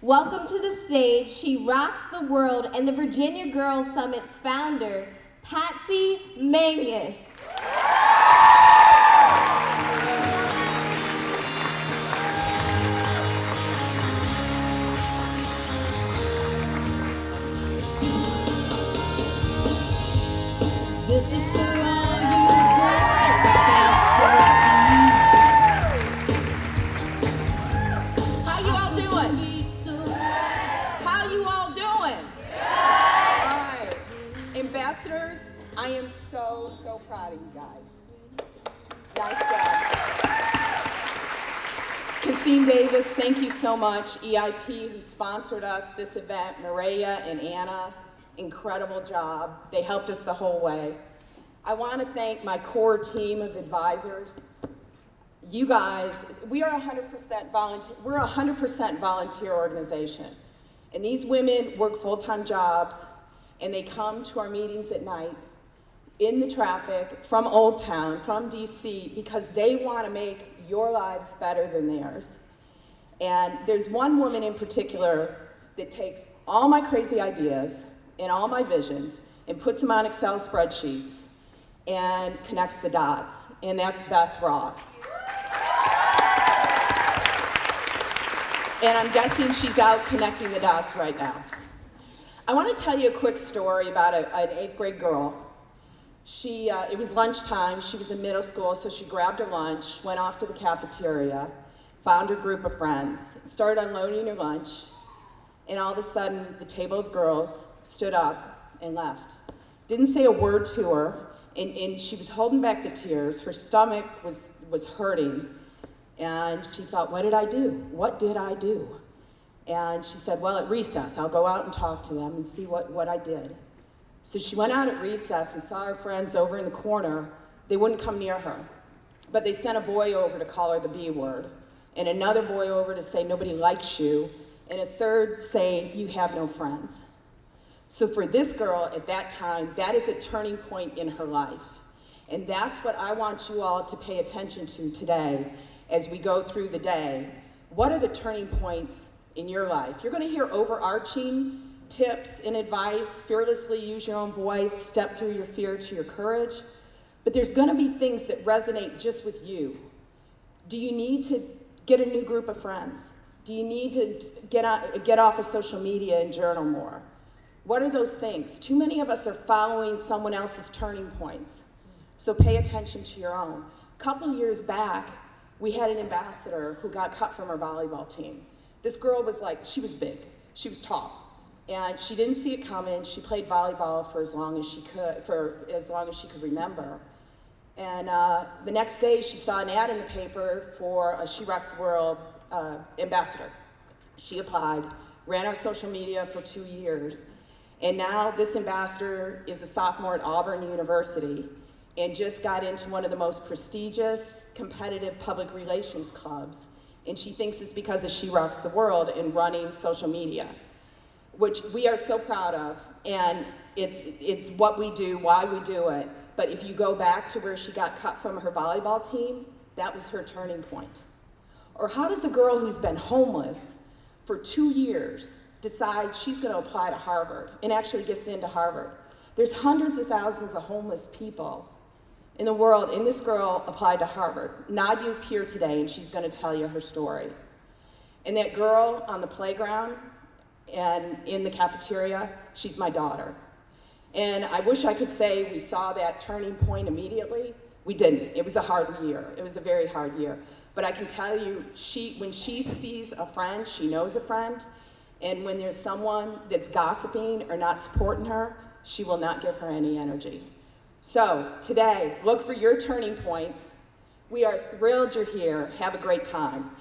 Welcome to the stage, She Rocks the World and the Virginia Girls Summit's founder, Patsy Mangas. This is for all you guys. How you all doing? How you all doing? All right. Ambassadors, I am so proud of you guys. Nice job. Cassine Davis, thank you so much. EIP, who sponsored us this event, Maria and Anna, incredible job. They helped us the whole way. I want to thank my core team of advisors. You guys, we are 100% volunteer. We're a 100% volunteer organization. And these women work full-time jobs, and they come to our meetings at night in the traffic from Old Town, from DC, because they want to make your lives better than theirs. And there's one woman in particular that takes all my crazy ideas and all my visions and puts them on Excel spreadsheets and connects the dots, and that's Beth Roth. And I'm guessing she's out connecting the dots right now. I want to tell you a quick story about an 8th grade girl. It was lunchtime, she was in middle school, so she grabbed her lunch, went off to the cafeteria, found her group of friends, started unloading her lunch, and all of a sudden, the table of girls stood up and left. Didn't say a word to her, and she was holding back the tears. Her stomach was hurting, and she thought, what did I do? What did I do? And she said, well, at recess, I'll go out and talk to them and see what I did. So she went out at recess and saw her friends over in the corner. They wouldn't come near her, but they sent a boy over to call her the B word, and another boy over to say nobody likes you, and a third saying you have no friends. So for this girl at that time, that is a turning point in her life. And that's what I want you all to pay attention to today as we go through the day. What are the turning points in your life? You're going to hear overarching tips and advice, fearlessly use your own voice, step through your fear to your courage. But there's going to be things that resonate just with you. Do you need to get a new group of friends? Do you need to get off of social media and journal more? What are those things? Too many of us are following someone else's turning points. So pay attention to your own. A couple years back, we had an ambassador who got cut from our volleyball team. This girl was she was big, she was tall, and she didn't see it coming. She played volleyball for as long as she could remember. And the next day, she saw an ad in the paper for a She Rocks the World ambassador. She applied, ran our social media for 2 years, and now this ambassador is a sophomore at Auburn University and just got into one of the most prestigious, competitive public relations clubs. And she thinks it's because of She Rocks the World and running social media, which we are so proud of, and it's what we do, why we do it. But if you go back to where she got cut from her volleyball team, that was her turning point. Or how does a girl who's been homeless for 2 years decide she's going to apply to Harvard and actually gets into Harvard? There's hundreds of thousands of homeless people in the world, and this girl applied to Harvard. Nadia's here today, and she's going to tell you her story. And that girl on the playground and in the cafeteria, she's my daughter. And I wish I could say we saw that turning point immediately. We didn't. It was a hard year. It was a very hard year. But I can tell you, when she sees a friend, she knows a friend, and when there's someone that's gossiping or not supporting her, she will not give her any energy. So today, look for your turning points. We are thrilled you're here. Have a great time.